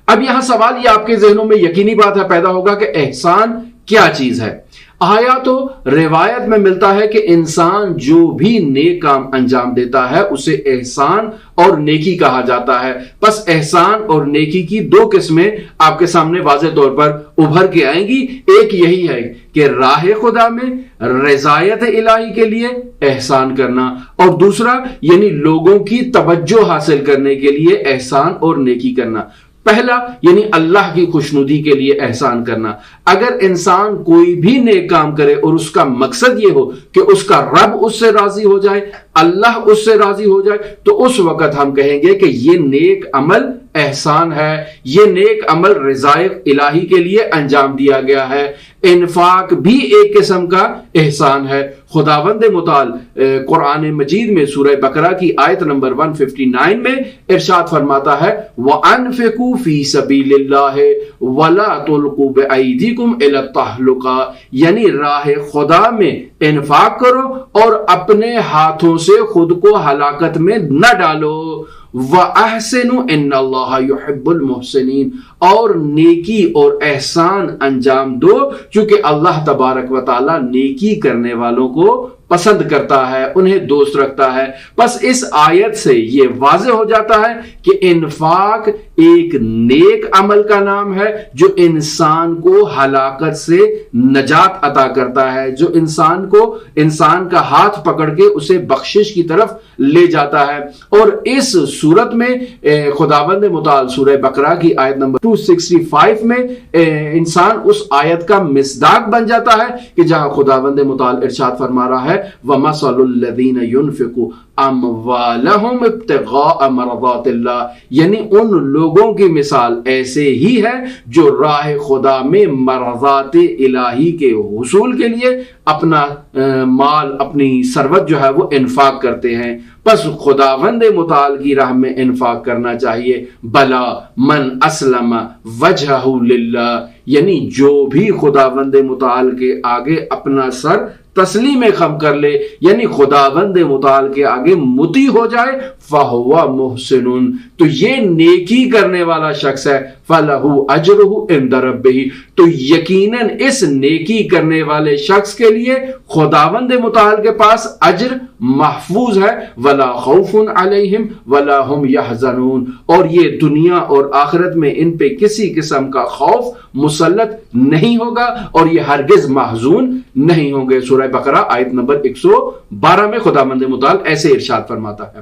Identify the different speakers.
Speaker 1: اب یہاں سوال یہ آپ کے ذہنوں میں یقینی بات ہے پیدا ہوگا کہ احسان کیا چیز ہے؟ آیات و روایت میں ملتا ہے کہ انسان جو بھی نیک کام انجام دیتا ہے اسے احسان اور نیکی کہا جاتا ہے۔ پس احسان اور نیکی کی دو قسمیں آپ کے سامنے واضح طور پر ابھر کے آئیں گی۔ ایک یہی ہے کہ راہ خدا میں رضایت الہی کے لیے احسان کرنا، اور دوسرا یعنی لوگوں کی توجہ حاصل کرنے کے لیے احسان اور نیکی کرنا۔ پہلا یعنی اللہ کی خوشنودی کے لیے احسان کرنا۔ اگر انسان کوئی بھی نیک کام کرے اور اس کا مقصد یہ ہو کہ اس کا رب اس سے راضی ہو جائے، اللہ اس سے راضی ہو جائے، تو اس وقت ہم کہیں گے کہ یہ نیک عمل احسان ہے، یہ نیک عمل رضایت الہی کے لیے انجام دیا گیا ہے۔ انفاق بھی ایک قسم کا احسان ہے۔ خداوند متعال قرآن مجید میں سورہ بقرہ کی آیت نمبر 159 میں ارشاد فرماتا ہے وَأَنفِقُوا فِي سَبِيلِ اللَّهِ وَلَا تُلْقُوا بِأَيْدِيكُمْ إِلَى التَّهْلُكَةِ، یعنی راہ خدا میں انفاق کرو اور اپنے ہاتھوں سے خود کو ہلاکت میں نہ ڈالو۔ وَأَحْسِنُوا إِنَّ اللَّهَ يُحِبُّ الْمُحْسِنِينَ، اور نیکی اور احسان انجام دو چونکہ اللہ تبارک و تعالی نیکی کرنے والوں کو پسند کرتا ہے، انہیں دوست رکھتا ہے۔ پس اس آیت سے یہ واضح ہو جاتا ہے کہ انفاق ایک نیک عمل کا نام ہے جو انسان کو ہلاکت سے نجات عطا کرتا ہے، جو انسان کا ہاتھ پکڑ کے اسے بخشش کی طرف لے جاتا ہے۔ اور اس صورت میں خداوند متعال سورہ بقرہ کی آیت نمبر 265 میں انسان اس آیت کا مصداق بن جاتا ہے کہ جہاں خداوند متعال ارشاد فرما رہا ہے وَمَثَلُ الَّذِينَ يُنْفِقُوا أَمْوَالَهُمْ ابْتِغَاءَ مَرْضَاتِ اللَّهِ، یعنی ان لوگوں کی مثال ایسے ہی ہے جو راہ خدا میں مرضات الہی کے حصول کے لیے اپنا مال، اپنی ثروت جو ہے وہ انفاق کرتے ہیں۔ پس خداوند متعال کی راہ میں انفاق کرنا چاہیے۔ بلا من اسلم وجہہ للہ، یعنی جو بھی خداوند متعال کے آگے اپنا سر تسلیم خم کر لے، یعنی خداوند متعال کے آگے مطیع ہو جائے، فَهُوَ مُحْسِنٌ، تو یہ نیکی کرنے والا شخص ہے، فَلَهُ أَجْرُهُ عِنْدَ رَبِّهِ، تو یقیناً اس نیکی کرنے والے شخص کے لیے خداوند متعال کے پاس اجر محفوظ ہے۔ وَلَا خَوْفٌ عَلَيْهِمْ وَلَا هُمْ يَحْزَنُونَ، اور یہ دنیا اور آخرت میں ان پہ کسی قسم کا خوف مسلط نہیں ہوگا اور یہ ہرگز محزون نہیں ہوں گے۔ سورہ بقرہ آیت نمبر 112 میں خداوند متعال ایسے ارشاد فرماتا ہے۔